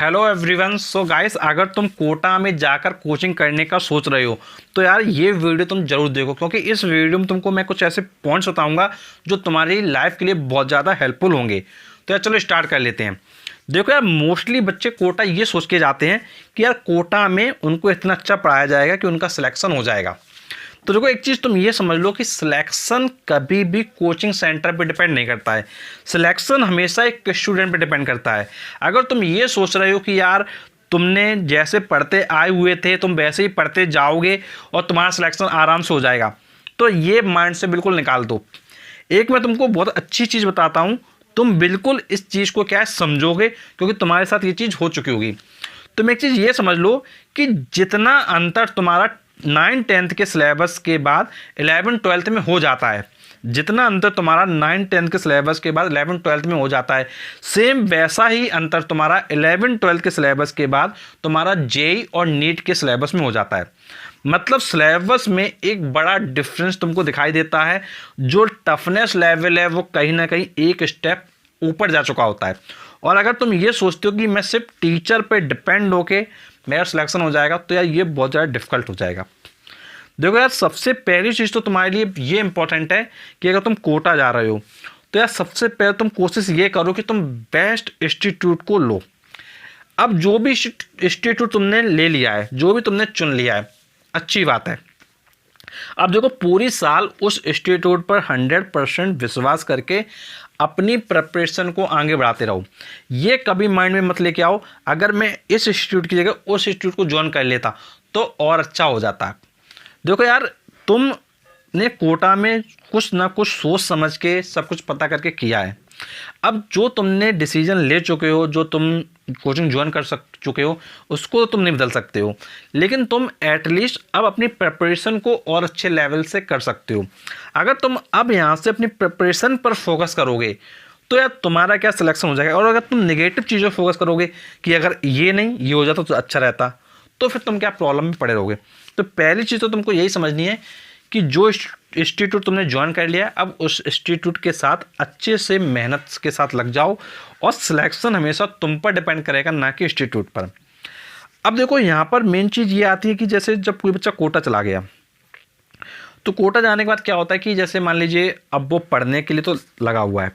Hello everyone. So guys, अगर तुम कोटा में जाकर कोचिंग करने का सोच रहे हो तो यार ये वीडियो तुम जरूर देखो, क्योंकि इस वीडियो में तुमको मैं कुछ ऐसे पॉइंट्स बताऊंगा जो तुम्हारी लाइफ के लिए बहुत ज़्यादा हेल्पफुल होंगे। तो यार चलो स्टार्ट कर लेते हैं। देखो यार, मोस्टली बच्चे कोटा ये सोच के जाते हैं कि यार कोटा में उनको इतना अच्छा पढ़ाया जाएगा कि उनका सिलेक्शन हो जाएगा। तो देखो, एक चीज़ तुम ये समझ लो कि सिलेक्शन कभी भी कोचिंग सेंटर पे डिपेंड नहीं करता है। सिलेक्शन हमेशा एक स्टूडेंट पे डिपेंड करता है। अगर तुम ये सोच रहे हो कि यार तुमने जैसे पढ़ते आए हुए थे तुम वैसे ही पढ़ते जाओगे और तुम्हारा सिलेक्शन आराम से हो जाएगा, तो ये माइंड से बिल्कुल निकाल दो। एक मैं तुमको बहुत अच्छी चीज़ बताता हूँ, तुम बिल्कुल इस चीज़ को क्या है समझोगे, क्योंकि तुम्हारे साथ ये चीज़ हो चुकी होगी। तुम एक चीज़ ये समझ लो कि जितना अंतर तुम्हारा 9th-10th के सिलेबस के बाद 11th-12th में हो जाता है, जितना अंतर तुम्हारा 9th-10th के सिलेबस के बाद 11th-12th में हो जाता है, सेम वैसा ही अंतर तुम्हारा 11th-12th के सिलेबस के बाद तुम्हारा जेईई और नीट के सिलेबस में हो जाता है। मतलब सिलेबस में एक बड़ा डिफरेंस तुमको दिखाई देता है। जो टफनेस लेवल है वो कहीं ना कहीं एक स्टेप ऊपर जा चुका होता है। और अगर तुम ये सोचते हो कि मैं सिर्फ टीचर पे डिपेंड होके मेरा सिलेक्शन हो जाएगा, तो यार ये बहुत ज़्यादा डिफिकल्ट हो जाएगा। देखो यार, सबसे पहली चीज़ तो तुम्हारे लिए ये इंपॉर्टेंट है कि अगर तुम कोटा जा रहे हो तो यार सबसे पहले तुम कोशिश ये करो कि तुम बेस्ट इंस्टीट्यूट को लो। अब जो भी इंस्टीट्यूट तुमने ले लिया है, जो भी तुमने चुन लिया है, अच्छी बात है। अब देखो, पूरी साल उस इंस्टीट्यूट पर 100% विश्वास करके अपनी प्रिपरेशन को आगे बढ़ाते रहो। ये कभी माइंड में मत लेके आओ अगर मैं इस इंस्टीट्यूट की जगह उस इंस्टीट्यूट को ज्वाइन कर लेता तो और अच्छा हो जाता। देखो यार, तुमने कोटा में कुछ ना कुछ सोच समझ के सब कुछ पता करके किया है। अब जो तुमने डिसीजन ले चुके हो, जो तुम कोचिंग ज्वाइन कर चुके हो, उसको तुम नहीं बदल सकते हो, लेकिन तुम एटलीस्ट अब अपनी प्रिपरेशन को और अच्छे लेवल से कर सकते हो। अगर तुम अब यहाँ से अपनी प्रिपरेशन पर फोकस करोगे तो यार तुम्हारा क्या सिलेक्शन हो जाएगा। और अगर तुम नेगेटिव चीज़ों पर फोकस करोगे कि अगर ये नहीं ये हो जाता तो अच्छा रहता, तो फिर तुम क्या प्रॉब्लम में पड़े रहोगे। तो पहली चीज़ तो तुमको यही समझनी है कि जो इंस्टीट्यूट तुमने ज्वाइन कर लिया है, अब उस इंस्टीट्यूट के साथ अच्छे से मेहनत के साथ लग जाओ। और सिलेक्शन हमेशा तुम पर डिपेंड करेगा, ना कि इंस्टीट्यूट पर। अब देखो, यहाँ पर मेन चीज़ ये आती है कि जैसे जब कोई बच्चा कोटा चला गया तो कोटा जाने के बाद क्या होता है कि जैसे मान लीजिए अब वो पढ़ने के लिए तो लगा हुआ है,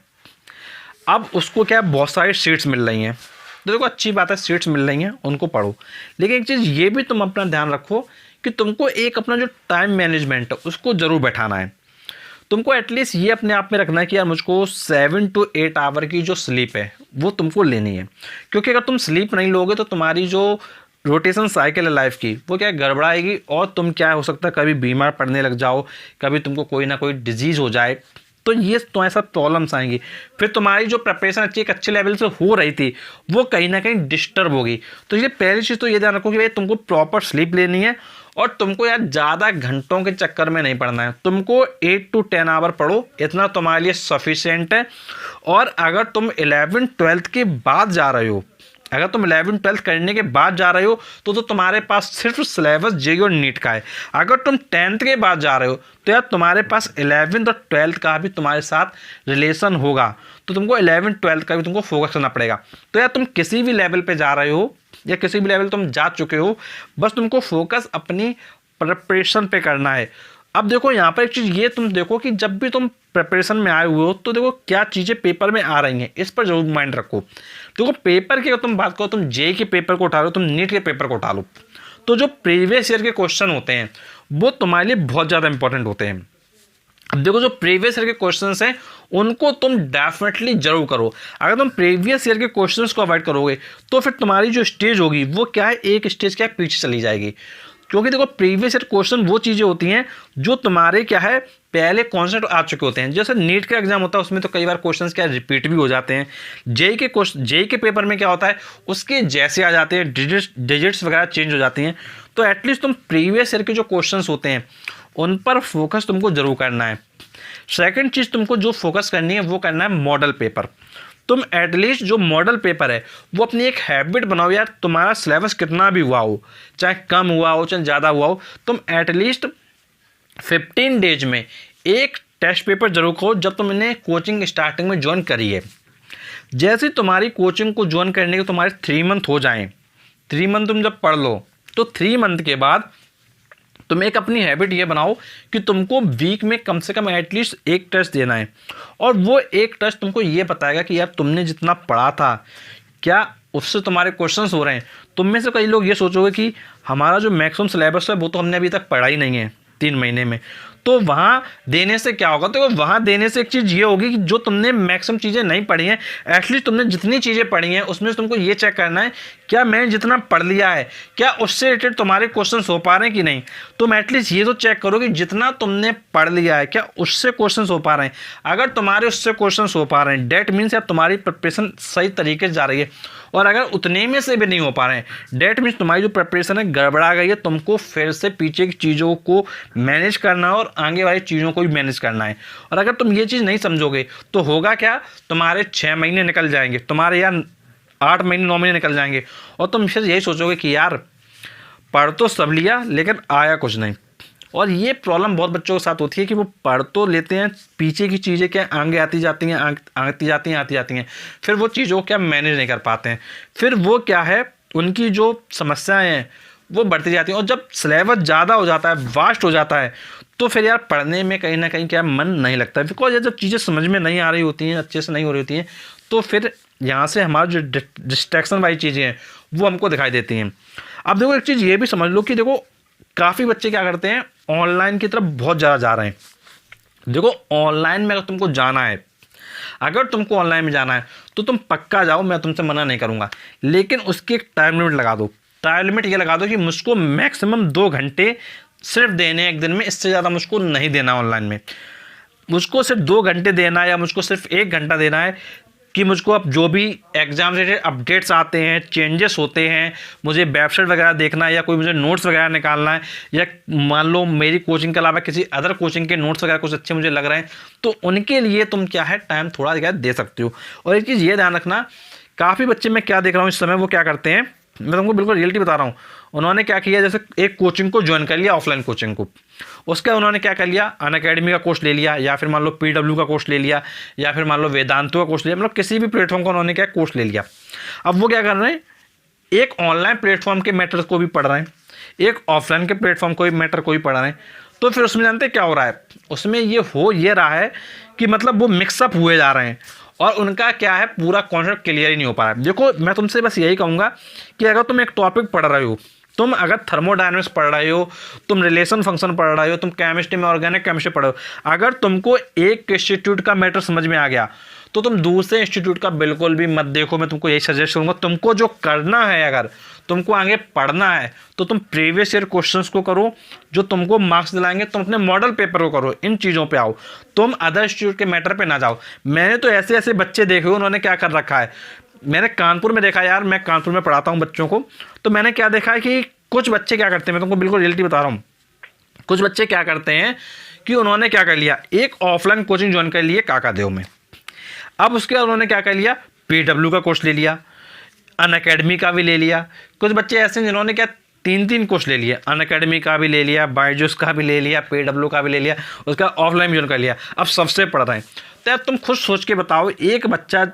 अब उसको क्या है बहुत सारी सीट्स मिल रही हैं। तो देखो, अच्छी बात है, सीट्स मिल रही हैं, उनको पढ़ो। लेकिन एक चीज़ ये भी तुम अपना ध्यान रखो कि तुमको एक अपना जो टाइम मैनेजमेंट है उसको ज़रूर बैठाना है। तुमको एटलीस्ट ये अपने आप में रखना है कि यार मुझको 7 to 8 आवर की जो स्लीप है वो तुमको लेनी है। क्योंकि अगर तुम स्लीप नहीं लोगे तो तुम्हारी जो रोटेशन साइकिल है लाइफ की, वो क्या गड़बड़ाएगी और तुम क्या हो सकता है कभी बीमार पड़ने लग जाओ, कभी तुमको कोई ना कोई डिजीज़ हो जाए। तो ये तुम्हारे साथ प्रॉब्लम्स आएंगी। फिर तुम्हारी जो प्रिपरेशन एक अच्छे लेवल से हो रही थी वो कहीं ना कहीं डिस्टर्ब होगी। तो ये पहली चीज़ तो ये ध्यान रखो कि भाई तुमको प्रॉपर स्लीप लेनी है और तुमको यार ज़्यादा घंटों के चक्कर में नहीं पढ़ना है। तुमको 8 to 10 आवर पढ़ो, इतना तुम्हारे लिए सफिशिएंट है। और अगर तुम 11th-12th के बाद जा रहे हो, अगर तुम 11th-12th करने के बाद जा रहे हो तो तुम्हारे पास सिर्फ सिलेबस जेईई और नीट का है। अगर तुम 10th के बाद जा रहे हो तो यार तुम्हारे पास 11th और 12th का भी तुम्हारे साथ रिलेशन होगा। तो तुमको 11th-12th का भी तुमको फोकस करना पड़ेगा। तो यार तुम किसी भी लेवल पे जा रहे हो या किसी भी लेवल तुम जा चुके हो, बस तुमको फोकस अपनी प्रिपरेशन पे करना है। अब देखो, यहाँ पर एक चीज़ ये तुम देखो कि जब भी तुम प्रिपरेशन में आए हुए हो तो देखो क्या चीज़ें पेपर में आ रही हैं, इस पर जरूर माइंड रखो। देखो, पेपर की अगर तुम बात करो, तुम जेईई के पेपर को उठा लो, तुम नीट के पेपर को उठा लो, तो जो प्रीवियस ईयर के क्वेश्चन होते हैं वो तुम्हारे लिए बहुत ज़्यादा इंपॉर्टेंट होते हैं। अब देखो, जो प्रीवियस ईयर के क्वेश्चंस हैं उनको तुम डेफिनेटली जरूर करो। अगर तुम प्रीवियस ईयर के क्वेश्चंस को अवॉइड करोगे तो फिर तुम्हारी जो स्टेज होगी वो क्या है, एक स्टेज क्या है पीछे चली जाएगी। क्योंकि देखो, प्रीवियस ईयर क्वेश्चन वो चीज़ें होती हैं जो तुम्हारे क्या है पहले कॉन्सेप्ट आ चुके होते हैं। जैसे नीट का एग्जाम होता है उसमें तो कई बार क्वेश्चंस क्या रिपीट भी हो जाते हैं। जेईई के पेपर में क्या होता है, उसके जैसे आ जाते हैं, डिजिट्स वगैरह चेंज हो जाती हैं। तो एटलीस्ट तुम प्रीवियस ईयर के जो क्वेश्चंस होते हैं उन पर फोकस तुमको जरूर करना है। सेकंड चीज़ तुमको जो फोकस करनी है वो करना है मॉडल पेपर। तुम एटलीस्ट जो मॉडल पेपर है वो अपनी एक हैबिट बनाओ। यार तुम्हारा सिलेबस कितना भी हुआ हो, चाहे कम हुआ हो चाहे ज़्यादा हुआ हो, तुम एटलीस्ट 15 डेज में एक टेस्ट पेपर जरूर करो जब तुमने कोचिंग स्टार्टिंग में ज्वाइन करी है। जैसे तुम्हारी कोचिंग को ज्वाइन करने के तुम्हारे 3 मंथ हो जाएं, 3 मंथ तुम जब पढ़ लो तो 3 मंथ के बाद तुम एक अपनी हैबिट ये बनाओ कि तुमको वीक में कम से कम एटलीस्ट एक टेस्ट देना है। और वो एक टेस्ट तुमको ये बताएगा कि यार तुमने जितना पढ़ा था क्या उससे तुम्हारे क्वेश्चंस हो रहे हैं। तुम में से कई लोग ये सोचोगे कि हमारा जो मैक्सिमम सिलेबस है वो तो हमने अभी तक पढ़ा ही नहीं है 3 महीने में, तो वहाँ देने से क्या होगा? तो वहाँ देने से एक चीज़ ये होगी कि जो तुमने मैक्सिमम चीज़ें नहीं पढ़ी हैं, एटलीस्ट तुमने जितनी चीज़ें पढ़ी हैं उसमें से तुमको ये चेक करना है क्या मैंने जितना पढ़ लिया है क्या उससे रिलेटेड तुम्हारे क्वेश्चंस हो पा रहे हैं कि नहीं। तुम एटलीस्ट ये तो चेक करो कि जितना तुमने पढ़ लिया है क्या उससे क्वेश्चंस हो पा रहे हैं। अगर तुम्हारे उससे क्वेश्चंस हो पा रहे हैं डेट मीन्स यार तुम्हारी प्रिपरेशन सही तरीके से जा रही है। और अगर उतने में से भी नहीं हो पा रहे हैं डेट मीन्स तुम्हारी जो प्रिपरेशन है गड़बड़ा गई है। तुमको फिर से पीछे की चीज़ों को मैनेज करना है और आगे वाली चीज़ों को भी मैनेज करना है। और अगर तुम ये चीज़ नहीं समझोगे तो होगा क्या, तुम्हारे 6 महीने निकल जाएंगे, तुम्हारे यार 8 महीने 9 महीने निकल जाएंगे और तुम फिर यही सोचोगे कि यार पढ़ तो सब लिया लेकिन आया कुछ नहीं। और ये प्रॉब्लम बहुत बच्चों के साथ होती है कि वो पढ़ तो लेते हैं, पीछे की चीज़ें क्या आगे आती जाती हैं आती जाती हैं, फिर वो चीज़ों को क्या मैनेज नहीं कर पाते हैं, फिर वो क्या है उनकी जो समस्याएं हैं वो बढ़ती जाती हैं। और जब सिलेबस ज़्यादा हो जाता है, वास्ट हो जाता है, तो फिर यार पढ़ने में कहीं ना कहीं क्या मन नहीं लगता है। बिकॉज जब चीज़ें समझ में नहीं आ रही होती हैं, अच्छे से नहीं हो रही होती हैं, तो फिर यहाँ से हमारी जो डिस्ट्रैक्शन वाली चीज़ें हैं वो हमको दिखाई देती हैं। अब देखो एक चीज़ ये भी समझ लो कि देखो काफ़ी बच्चे क्या करते हैं ऑनलाइन की तरफ बहुत ज़्यादा जा रहे हैं। देखो ऑनलाइन में अगर तुमको जाना है, अगर तुमको ऑनलाइन में जाना है तो तुम पक्का जाओ, मैं तुमसे मना नहीं करूँगा, लेकिन उसकी एक टाइम लिमिट लगा दो। टाइम लिमिट ये लगा दो कि मुझको मैक्सिमम 2 घंटे सिर्फ देने एक दिन में, इससे ज़्यादा मुझको नहीं देना ऑनलाइन में। मुझको सिर्फ 2 घंटे देना है या मुझको सिर्फ 1 घंटा देना है कि मुझको अब जो भी एग्जाम रिलेटेड अपडेट्स आते हैं, चेंजेस होते हैं, मुझे वेबसाइट वगैरह देखना है या कोई मुझे नोट्स वगैरह निकालना है, या मान लो मेरी कोचिंग के अलावा किसी अदर कोचिंग के नोट्स वगैरह कुछ अच्छे मुझे लग रहे हैं, तो उनके लिए तुम क्या है टाइम थोड़ा क्या दे सकते हो। और एक चीज़ ये ध्यान रखना, काफ़ी बच्चे मैं क्या देख रहा हूँ इस समय, वो क्या करते हैं, मैं तुमको बिल्कुल रियलिटी बता रहा हूँ। उन्होंने क्या किया, जैसे एक कोचिंग को ज्वाइन कर लिया, ऑफलाइन कोचिंग को, उसके उन्होंने क्या कर लिया, अनअकैडमी का कोर्स ले लिया, या फिर मान लो PW का कोर्स ले लिया, या फिर मान लो वेदांतो का कोर्स ले लिया, मतलब किसी भी प्लेटफॉर्म का उन्होंने क्या कोर्स ले लिया। अब वो क्या कर रहे हैं, एक ऑनलाइन प्लेटफॉर्म के मैटर को भी पढ़ रहे हैं, एक ऑफलाइन के प्लेटफॉर्म को भी मैटर को भी पढ़ रहे हैं। तो फिर उसमें जानते क्या हो रहा है, उसमें ये रहा है कि मतलब वो मिक्सअप हुए जा रहे हैं और उनका क्या है पूरा कॉन्सेप्ट क्लियर ही नहीं हो पा रहा है। देखो मैं तुमसे बस यही कहूँगा कि अगर तुम एक टॉपिक पढ़ रहे हो, तुम अगर थर्मोडायनामिक्स पढ़ रहे हो, तुम रिलेशन फंक्शन पढ़ रहे हो, तुम केमिस्ट्री में ऑर्गेनिक केमिस्ट्री पढ़ रहे हो, अगर तुमको एक इंस्टीट्यूट का मैटर समझ में आ गया तो तुम दूसरे इंस्टीट्यूट का बिल्कुल भी मत देखो। मैं तुमको यही सजेस्ट करूँगा, तुमको जो करना है, अगर तुमको आगे पढ़ना है तो तुम प्रीवियस ईयर क्वेश्चंस को करो जो तुमको मार्क्स दिलाएंगे, तुम अपने मॉडल पेपर को करो, इन चीज़ों पे आओ, तुम अदर इंस्टीट्यूट के मैटर पे ना जाओ। मैंने तो ऐसे ऐसे बच्चे देखे हुए, उन्होंने क्या कर रखा है, मैंने कानपुर में देखा, यार मैं कानपुर में पढ़ाता हूँ बच्चों को, तो मैंने क्या देखा है कि कुछ बच्चे क्या करते हैं, मैं तुमको बिल्कुल रियलिटी बता रहा हूँ, कुछ बच्चे क्या करते हैं कि उन्होंने क्या कर लिया, एक ऑफलाइन कोचिंग ज्वाइन कर लिए काकादेव में। अब उसके बाद उन्होंने क्या कर लिया, PW का कोर्स ले लिया, अनअकैडमी का भी ले लिया। कुछ बच्चे ऐसे हैं जिन्होंने क्या 3 कोर्स ले लिया, अनअकैडमी का भी ले लिया, बायजूस का भी ले लिया, PW का भी ले लिया, उसका ऑफलाइन ज्वाइन कर लिया, अब सबसे पढ़ रहे हैं। तो यार तुम खुद सोच के बताओ, एक बच्चा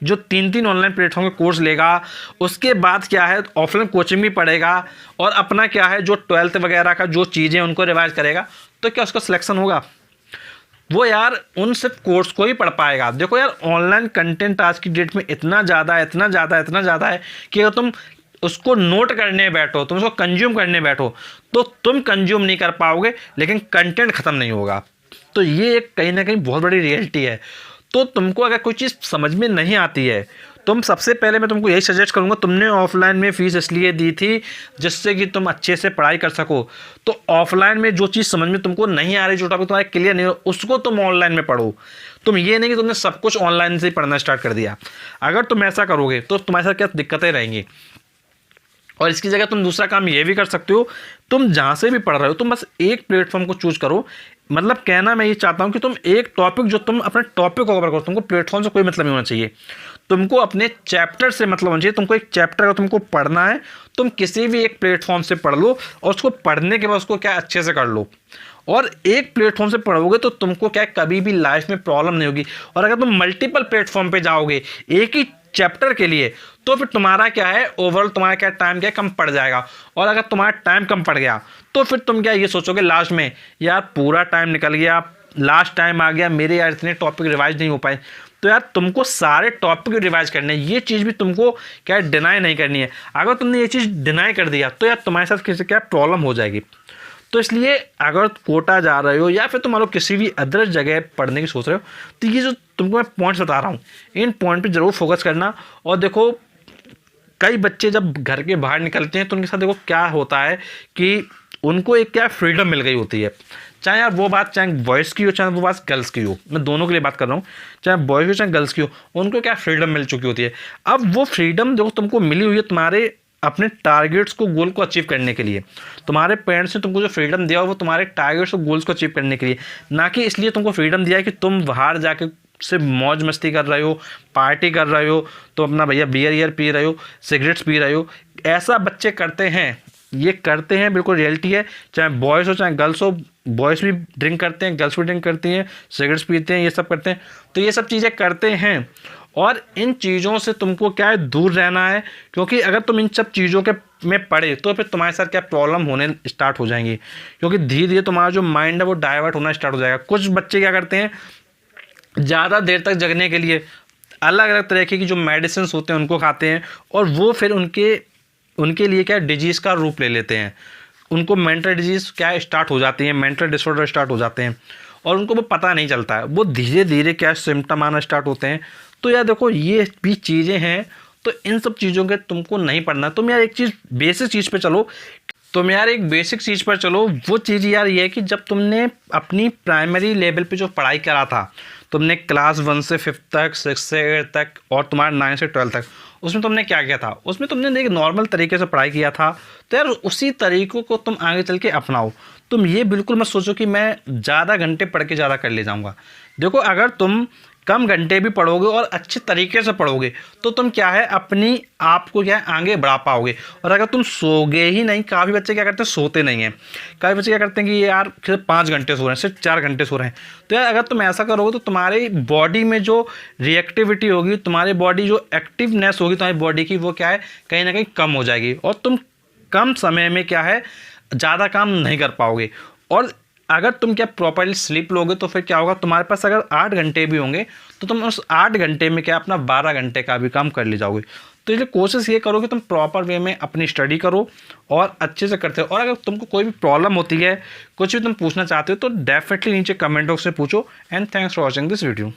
जो 3 ऑनलाइन प्लेटफॉर्म के कोर्स लेगा, उसके बाद क्या है ऑफलाइन कोचिंग भी पढ़ेगा और अपना क्या है जो 12th वगैरह का जो चीज़ें उनको रिवाइज करेगा, तो क्या उसका सिलेक्शन होगा? वो यार उन सिर्फ कोर्स को ही पढ़ पाएगा। देखो यार ऑनलाइन कंटेंट आज की डेट में इतना ज़्यादा है कि अगर तुम उसको नोट करने बैठो, तुम उसको कंज्यूम करने बैठो, तो तुम कंज्यूम नहीं कर पाओगे, लेकिन कंटेंट ख़त्म नहीं होगा। तो ये एक कहीं ना कहीं बहुत बड़ी रियलिटी है। तो तुमको अगर कोई चीज़ समझ में नहीं आती है, तुम सबसे पहले मैं तुमको यही सजेस्ट करूंगा, तुमने ऑफलाइन में फ़ीस इसलिए दी थी जिससे कि तुम अच्छे से पढ़ाई कर सको, तो ऑफलाइन में जो चीज़ समझ में तुमको नहीं आ रही, जो टॉपिक तुम्हारा क्लियर नहीं हो, उसको तुम ऑनलाइन में पढ़ो। तुम ये नहीं कि तुमने सब कुछ ऑनलाइन से ही पढ़ना स्टार्ट कर दिया। अगर तुम ऐसा करोगे तो तुम्हारे साथ क्या दिक्कतें रहेंगी। और इसकी जगह तुम दूसरा काम ये भी कर सकते हो, तुम जहाँ से भी पढ़ रहे हो तुम बस एक प्लेटफॉर्म को चूज करो। मतलब कहना मैं ये चाहता हूँ कि तुम एक टॉपिक, जो तुम अपने टॉपिक को कवर करो, तुमको प्लेटफॉर्म से कोई मतलब नहीं होना चाहिए, तुमको अपने चैप्टर से मतलब होना चाहिए। तुमको एक चैप्टर अगर तुमको पढ़ना है, तुम किसी भी एक प्लेटफॉर्म से पढ़ लो और उसको पढ़ने के बाद उसको क्या अच्छे से कर लो। और एक प्लेटफॉर्म से पढ़ोगे तो तुमको क्या है, कभी भी लाइफ में प्रॉब्लम नहीं होगी। और अगर तुम मल्टीपल प्लेटफॉर्म पे जाओगे एक ही चैप्टर के लिए, तो फिर तुम्हारा क्या है, ओवरऑल तुम्हारा क्या टाइम क्या कम पड़ जाएगा। और अगर तुम्हारा टाइम कम पड़ गया तो फिर तुम क्या ये सोचोगे लास्ट में, यार पूरा टाइम निकल गया, लास्ट टाइम आ गया मेरे, यार इतने टॉपिक रिवाइज नहीं हो पाए। तो यार तुमको सारे टॉपिक रिवाइज करने हैं, ये चीज़ भी तुमको क्या डिनाई नहीं करनी है। अगर तुमने ये चीज़ डिनाई कर दिया तो यार तुम्हारे साथ किसी क्या प्रॉब्लम हो जाएगी। तो इसलिए अगर कोटा जा रहे हो या फिर तुम मान लो किसी भी अदर जगह पढ़ने की सोच रहे हो, तो ये जो तुमको मैं पॉइंट्स बता रहा हूँ, इन पॉइंट पे ज़रूर फोकस करना। और देखो कई बच्चे जब घर के बाहर निकलते हैं तो उनके साथ देखो क्या होता है कि उनको एक क्या फ्रीडम मिल गई होती है। चाहे यार वो बात चाहे बॉयज़ की हो चाहे वो बात गर्ल्स की हो, मैं दोनों के लिए बात कर रहा हूँ, चाहे बॉयज़ हो चाहे गर्ल्स की हो, उनको क्या फ्रीडम मिल चुकी होती है। अब वो फ्रीडम देखो तुमको मिली हुई है तुम्हारे अपने टारगेट्स को, गोल को अचीव करने के लिए। तुम्हारे पेरेंट्स ने तुमको जो फ्रीडम दिया वो तुम्हारे टारगेट्स और गोल्स को अचीव करने के लिए, ना कि इसलिए तुमको फ्रीडम दिया है कि तुम बाहर जाके सिर्फ मौज मस्ती कर रहे हो, पार्टी कर रहे हो, तो अपना भैया बियर पी रहे हो, सिगरेट्स पी रहे हो। ऐसा बच्चे करते हैं, ये करते हैं, बिल्कुल रियलिटी है। चाहे बॉयज़ हो चाहे गर्ल्स हो, बॉयज़ भी ड्रिंक करते हैं, गर्ल्स भी ड्रिंक करती हैं, सिगरेट्स पीते हैं, ये सब करते हैं। तो ये सब चीज़ें करते हैं और इन चीज़ों से तुमको क्या है, दूर रहना है। क्योंकि अगर तुम इन सब चीज़ों के में पड़े तो फिर तुम्हारे साथ क्या प्रॉब्लम होने स्टार्ट हो जाएंगी। क्योंकि धीरे धीरे तुम्हारा जो माइंड है वो डाइवर्ट होना स्टार्ट हो जाएगा। कुछ बच्चे क्या करते हैं, ज़्यादा देर तक जगने के लिए अलग अलग तरह की जो मेडिसिन होते हैं उनको खाते हैं, और वो फिर उनके लिए क्या डिजीज़ का रूप ले लेते हैं। उनको मेंटल डिजीज़ क्या स्टार्ट हो जाती है, मेंटल डिसऑर्डर स्टार्ट हो जाते हैं, और उनको वो पता नहीं चलता है, वो धीरे धीरे क्या सिम्टम आना स्टार्ट होते हैं। तो यार देखो ये भी चीज़ें हैं, तो इन सब चीज़ों के तुमको नहीं पढ़ना। तुम यार एक चीज़ बेसिक चीज़ पे चलो, तुम यार एक बेसिक चीज़ पर चलो। वो चीज़ यार ये है कि जब तुमने अपनी प्राइमरी लेवल पे जो पढ़ाई करा था, तुमने क्लास 1 से 5th तक, 6 से 8 तक और तुम्हारा 9 से 12 तक, उसमें तुमने क्या किया था, उसमें तुमने एक नॉर्मल तरीके से पढ़ाई किया था। तो यार उसी तरीक़ों को तुम आगे चल के अपनाओ। तुम ये बिल्कुल मत सोचो कि मैं ज़्यादा घंटे पढ़ के ज़्यादा कर ले जाऊँगा। देखो अगर तुम कम घंटे भी पढ़ोगे और अच्छे तरीके से पढ़ोगे तो तुम क्या है, अपनी आप को क्या है आगे बढ़ा पाओगे। और अगर तुम सोगे ही नहीं, काफ़ी बच्चे क्या करते हैं सोते नहीं हैं, काफ़ी बच्चे क्या करते हैं कि यार सिर्फ 5 घंटे सो रहे हैं, सिर्फ 4 घंटे सो रहे हैं। तो यार अगर तुम ऐसा करोगे तो तुम्हारी बॉडी में जो रिएक्टिविटी होगी, तुम्हारी बॉडी जो एक्टिवनेस होगी तुम्हारी बॉडी की, वो क्या है कहीं ना कहीं कम हो जाएगी, और तुम कम समय में क्या है ज़्यादा काम नहीं कर पाओगे। और अगर तुम क्या प्रॉपरली स्लीप लोगे तो फिर क्या होगा, तुम्हारे पास अगर 8 घंटे भी होंगे तो तुम उस 8 घंटे में क्या अपना 12 घंटे का भी काम कर ले जाओगे। तो इसलिए कोशिश ये करो कि तुम प्रॉपर वे में अपनी स्टडी करो और अच्छे से करते हो। और अगर तुमको कोई भी प्रॉब्लम होती है, कुछ भी तुम पूछना चाहते हो, तो डेफिनेटली नीचे कमेंट बॉक्स में पूछो। And thanks for watching this video.